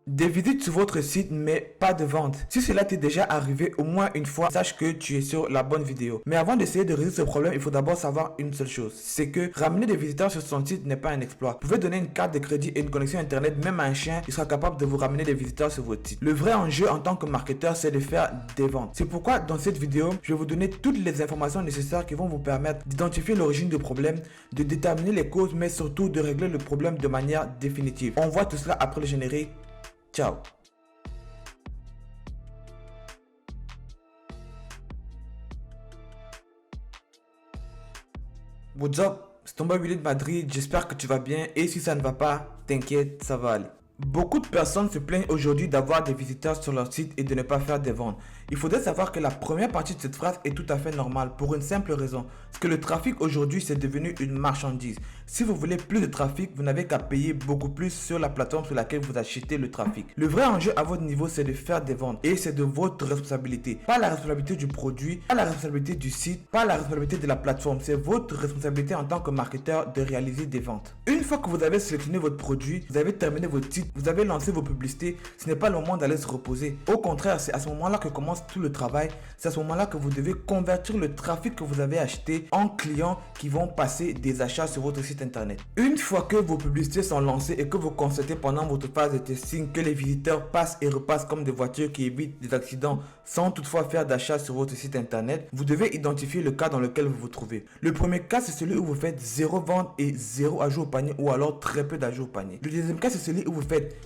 Des visites sur votre site mais pas de vente. Si cela t'est déjà arrivé au moins une fois, sache que tu es sur la bonne vidéo. Mais avant d'essayer de résoudre ce problème, il faut d'abord savoir une seule chose. C'est que ramener des visiteurs sur son site n'est pas un exploit. Vous pouvez donner une carte de crédit et une connexion internet même à un chien, il sera capable de vous ramener des visiteurs sur votre site. Le vrai enjeu en tant que marketeur, c'est de faire des ventes. C'est pourquoi dans cette vidéo, je vais vous donner toutes les informations nécessaires qui vont vous permettre d'identifier l'origine du problème, de déterminer les causes, mais surtout de régler le problème de manière définitive. On voit tout cela après le générique. Ciao. What's up? C'est ton boy Willy de Madrid, j'espère que tu vas bien et si ça ne va pas, t'inquiète, ça va aller. Beaucoup de personnes se plaignent aujourd'hui d'avoir des visiteurs sur leur site et de ne pas faire des ventes. Il faudrait savoir que la première partie de cette phrase est tout à fait normale pour une simple raison. C'est que le trafic aujourd'hui c'est devenu une marchandise. Si vous voulez plus de trafic, vous n'avez qu'à payer beaucoup plus sur la plateforme sur laquelle vous achetez le trafic. Le vrai enjeu à votre niveau c'est de faire des ventes et c'est de votre responsabilité. Pas la responsabilité du produit, pas la responsabilité du site, pas la responsabilité de la plateforme. C'est votre responsabilité en tant que marketeur de réaliser des ventes. Une fois que vous avez sélectionné votre produit, vous avez terminé votre site, vous avez lancé vos publicités, ce n'est pas le moment d'aller se reposer. Au contraire, c'est à ce moment-là que commence tout le travail. C'est à ce moment-là que vous devez convertir le trafic que vous avez acheté en clients qui vont passer des achats sur votre site internet. Une fois que vos publicités sont lancées et que vous constatez pendant votre phase de testing que les visiteurs passent et repassent comme des voitures qui évitent des accidents sans toutefois faire d'achat sur votre site internet, vous devez identifier le cas dans lequel vous vous trouvez. Le premier cas, c'est celui où vous faites 0 vente et 0 ajout au panier ou alors très peu d'ajouts au panier. Le deuxième cas, c'est celui où vous faites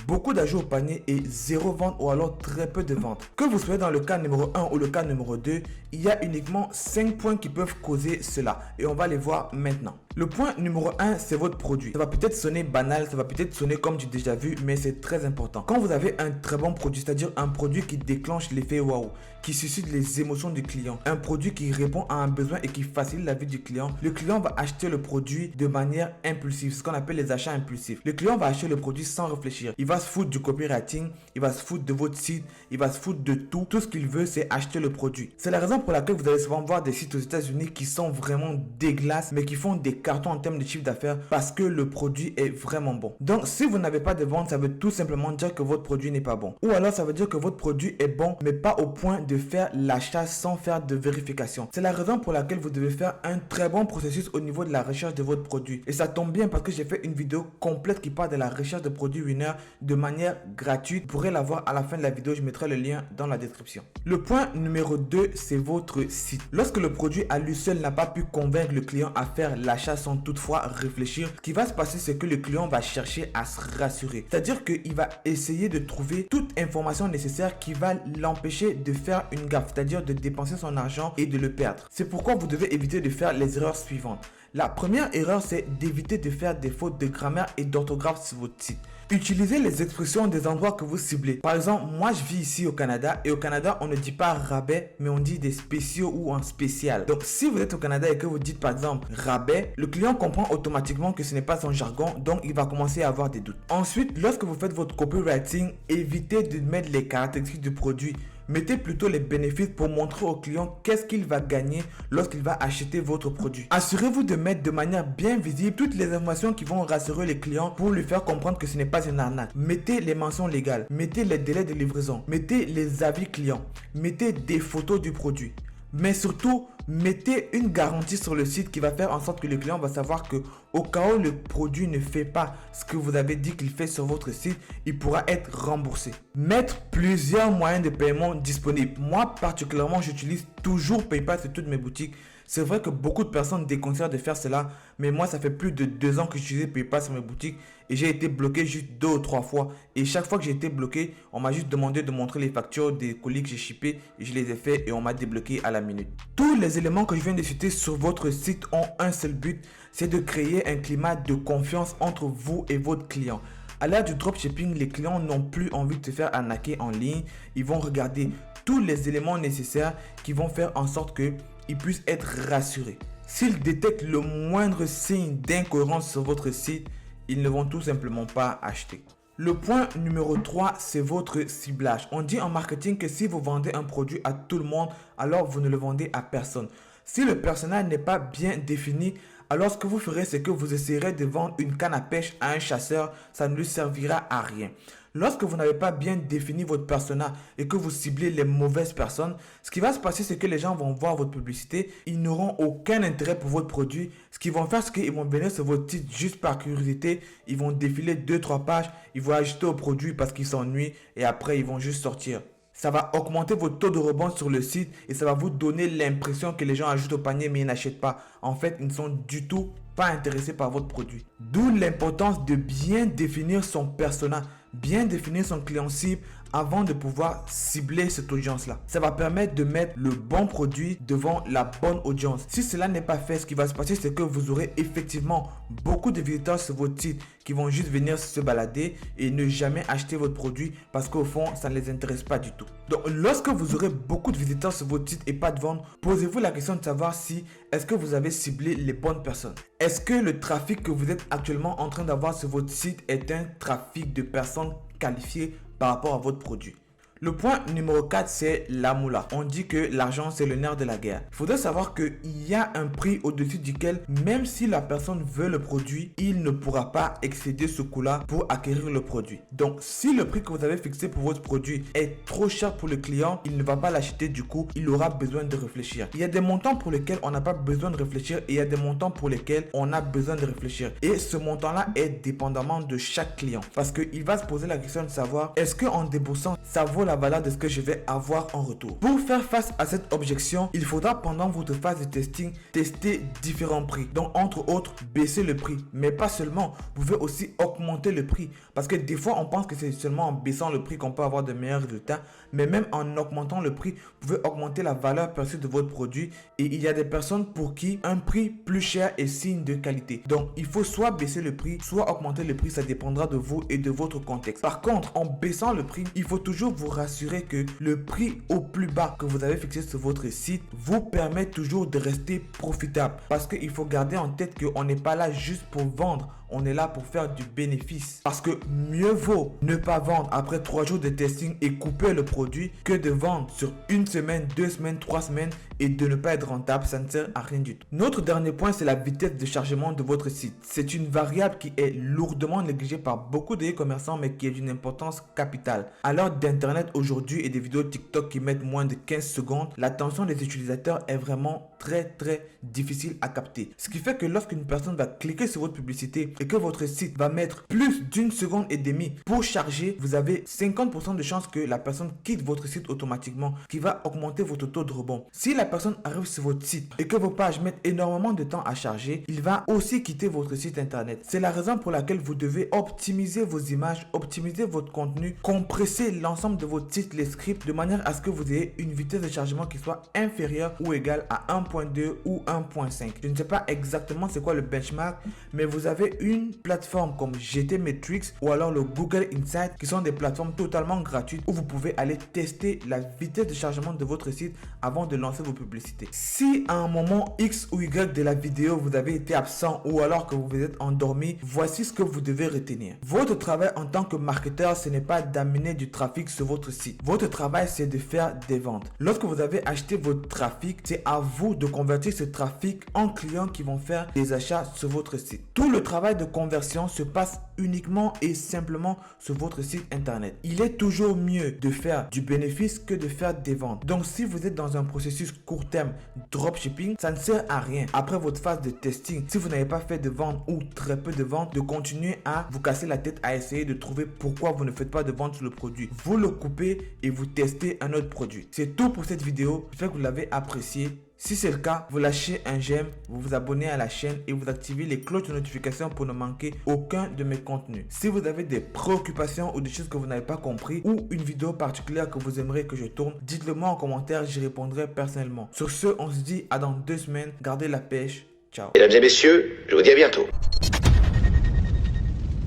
beaucoup d'ajouts au panier et 0 vente ou alors très peu de ventes. Que vous soyez dans le cas numéro 1 ou le cas numéro 2, il y a uniquement 5 points qui peuvent causer cela et on va les voir maintenant. Le point numéro 1, c'est votre produit. Ça va peut-être sonner banal, ça va peut-être sonner comme du déjà vu, mais c'est très important. Quand vous avez un très bon produit, c'est-à-dire un produit qui déclenche l'effet waouh, qui suscite les émotions du client, un produit qui répond à un besoin et qui facilite la vie du client, le client va acheter le produit de manière impulsive, ce qu'on appelle les achats impulsifs. Le client va acheter le produit sans réfléchir. Il va se foutre du copywriting, il va se foutre de votre site, il va se foutre de tout. Tout ce qu'il veut, c'est acheter le produit. C'est la raison pour laquelle vous allez souvent voir des sites aux États-Unis qui sont vraiment dégueulasses, mais qui font des cartons en termes de chiffre d'affaires parce que le produit est vraiment bon. Donc, si vous n'avez pas de vente, ça veut tout simplement dire que votre produit n'est pas bon. Ou alors, ça veut dire que votre produit est bon, mais pas au point de faire l'achat sans faire de vérification. C'est la raison pour laquelle vous devez faire un très bon processus au niveau de la recherche de votre produit. Et ça tombe bien parce que j'ai fait une vidéo complète qui parle de la recherche de produits winner de manière gratuite. Vous pourrez la voir à la fin de la vidéo. Je mettrai le lien dans la description. Le point numéro 2, c'est votre site. Lorsque le produit à lui seul n'a pas pu convaincre le client à faire l'achat sans toutefois réfléchir, ce qui va se passer, c'est que le client va chercher à se rassurer. C'est-à-dire qu'il va essayer de trouver toute information nécessaire qui va l'empêcher de faire une gaffe, c'est-à-dire de dépenser son argent et de le perdre. C'est pourquoi vous devez éviter de faire les erreurs suivantes. La première erreur, c'est d'éviter de faire des fautes de grammaire et d'orthographe sur votre site. Utilisez les expressions des endroits que vous ciblez. Par exemple, moi je vis ici au Canada et au Canada on ne dit pas rabais mais on dit des spéciaux ou en spécial. Donc si vous êtes au Canada et que vous dites par exemple rabais, le client comprend automatiquement que ce n'est pas son jargon, donc il va commencer à avoir des doutes. Ensuite, lorsque vous faites votre copywriting, évitez de mettre les caractéristiques du produit. Mettez plutôt les bénéfices pour montrer au client qu'est-ce qu'il va gagner lorsqu'il va acheter votre produit. Assurez-vous de mettre de manière bien visible toutes les informations qui vont rassurer les clients pour lui faire comprendre que ce n'est pas une arnaque. Mettez les mentions légales, mettez les délais de livraison, mettez les avis clients, mettez des photos du produit. Mais surtout, mettez une garantie sur le site qui va faire en sorte que le client va savoir que au cas où le produit ne fait pas ce que vous avez dit qu'il fait sur votre site, il pourra être remboursé. Mettre plusieurs moyens de paiement disponibles. Moi, particulièrement, j'utilise toujours PayPal sur toutes mes boutiques. C'est vrai que beaucoup de personnes déconseillent de faire cela, mais moi, ça fait plus de 2 ans que j'utilise PayPal sur mes boutiques et j'ai été bloqué juste 2 ou 3 fois. Et chaque fois que j'ai été bloqué, on m'a juste demandé de montrer les factures des colis que j'ai shippés et je les ai fait et on m'a débloqué à la minute. Tous les éléments que je viens de citer sur votre site ont un seul but, c'est de créer un climat de confiance entre vous et votre client. À l'ère du dropshipping, les clients n'ont plus envie de se faire arnaquer en ligne. Ils vont regarder tous les éléments nécessaires qui vont faire en sorte qu'ils puissent être rassurés. S'ils détectent le moindre signe d'incohérence sur votre site, ils ne vont tout simplement pas acheter. Le point numéro 3, c'est votre ciblage. On dit en marketing que si vous vendez un produit à tout le monde, alors vous ne le vendez à personne. Si le personnel n'est pas bien défini, Alors ce que vous ferez, c'est que vous essayerez de vendre une canne à pêche à un chasseur, ça ne lui servira à rien. Lorsque vous n'avez pas bien défini votre persona et que vous ciblez les mauvaises personnes, ce qui va se passer, c'est que les gens vont voir votre publicité, ils n'auront aucun intérêt pour votre produit. Ce qu'ils vont faire, c'est qu'ils vont venir sur votre site juste par curiosité, ils vont défiler 2-3 pages, ils vont ajouter au produit parce qu'ils s'ennuient et après ils vont juste sortir. Ça va augmenter votre taux de rebond sur le site et ça va vous donner l'impression que les gens ajoutent au panier mais ils n'achètent pas. En fait, ils ne sont du tout pas intéressés par votre produit. D'où l'importance de bien définir son persona, bien définir son client cible avant de pouvoir cibler cette audience-là. Ça va permettre de mettre le bon produit devant la bonne audience. Si cela n'est pas fait, ce qui va se passer, c'est que vous aurez effectivement beaucoup de visiteurs sur votre site qui vont juste venir se balader et ne jamais acheter votre produit parce qu'au fond, ça ne les intéresse pas du tout. Donc, lorsque vous aurez beaucoup de visiteurs sur votre site et pas de vente, posez-vous la question de savoir si est-ce que vous avez ciblé les bonnes personnes. Est-ce que le trafic que vous êtes actuellement en train d'avoir sur votre site est un trafic de personnes qualifiées par rapport à votre produit? Le point numéro 4, c'est la moula. On dit que l'argent, c'est le nerf de la guerre. Il faudrait savoir qu'il y a un prix au-dessus duquel, même si la personne veut le produit, il ne pourra pas excéder ce coût-là pour acquérir le produit. Donc, si le prix que vous avez fixé pour votre produit est trop cher pour le client, il ne va pas l'acheter. Du coup, il aura besoin de réfléchir. Il y a des montants pour lesquels on n'a pas besoin de réfléchir et il y a des montants pour lesquels on a besoin de réfléchir. Et ce montant-là est dépendamment de chaque client. Parce qu'il va se poser la question de savoir, est-ce qu'en déboursant, ça vaut la valeur de ce que je vais avoir en retour. Pour faire face à cette objection, il faudra pendant votre phase de testing tester différents prix. Donc entre autres, baisser le prix. Mais pas seulement, vous pouvez aussi augmenter le prix. Parce que des fois, on pense que c'est seulement en baissant le prix qu'on peut avoir de meilleurs résultats. Mais même en augmentant le prix, vous pouvez augmenter la valeur perçue de votre produit. Et il y a des personnes pour qui un prix plus cher est signe de qualité. Donc il faut soit baisser le prix, soit augmenter le prix. Ça dépendra de vous et de votre contexte. Par contre, en baissant le prix, il faut toujours vous rassurer que le prix au plus bas que vous avez fixé sur votre site vous permet toujours de rester profitable. Parce qu'il faut garder en tête qu'on n'est pas là juste pour vendre. On est là pour faire du bénéfice. Parce que mieux vaut ne pas vendre après 3 jours de testing et couper le produit que de vendre sur 1 semaine, 2 semaines, 3 semaines et de ne pas être rentable. Ça ne sert à rien du tout. Notre dernier point, c'est la vitesse de chargement de votre site. C'est une variable qui est lourdement négligée par beaucoup de e-commerçants mais qui est d'une importance capitale. À l'heure d'Internet aujourd'hui et des vidéos TikTok qui mettent moins de 15 secondes, l'attention des utilisateurs est vraiment très difficile à capter. Ce qui fait que lorsqu'une personne va cliquer sur votre publicité et que votre site va mettre plus d'1 seconde et demie pour charger, vous avez 50% de chances que la personne quitte votre site automatiquement, qui va augmenter votre taux de rebond. Si la personne arrive sur votre site et que vos pages mettent énormément de temps à charger, il va aussi quitter votre site internet. C'est la raison pour laquelle vous devez optimiser vos images, optimiser votre contenu, compresser l'ensemble de votre site, les scripts, de manière à ce que vous ayez une vitesse de chargement qui soit inférieure ou égale à 1.2 ou 1.5. Je ne sais pas exactement c'est quoi le benchmark, mais vous avez une plateforme comme GTmetrix ou alors le Google Insights qui sont des plateformes totalement gratuites où vous pouvez aller tester la vitesse de chargement de votre site avant de lancer vos publicités. Si à un moment X ou Y de la vidéo vous avez été absent ou alors que vous vous êtes endormi, voici ce que vous devez retenir. Votre travail en tant que marketeur, ce n'est pas d'amener du trafic sur votre site. Votre travail, c'est de faire des ventes. Lorsque vous avez acheté votre trafic, c'est à vous de convertir ce trafic en clients qui vont faire des achats sur votre site. Tout le travail de conversion se passe uniquement et simplement sur votre site internet. Il est toujours mieux de faire du bénéfice que de faire des ventes. Donc si vous êtes dans un processus court terme dropshipping, ça ne sert à rien après votre phase de testing, si vous n'avez pas fait de vente ou très peu de vente, de continuer à vous casser la tête à essayer de trouver pourquoi vous ne faites pas de vente sur le produit. Vous le coupez et vous testez un autre produit. C'est tout pour cette vidéo. J'espère que vous l'avez apprécié. Si c'est le cas, vous lâchez un j'aime, vous vous abonnez à la chaîne et vous activez les cloches de notification pour ne manquer aucun de mes contenus. Si vous avez des préoccupations ou des choses que vous n'avez pas compris ou une vidéo particulière que vous aimeriez que je tourne, dites-le moi en commentaire, j'y répondrai personnellement. Sur ce, on se dit à dans 2 semaines. Gardez la pêche. Ciao. Mesdames et messieurs, je vous dis à bientôt.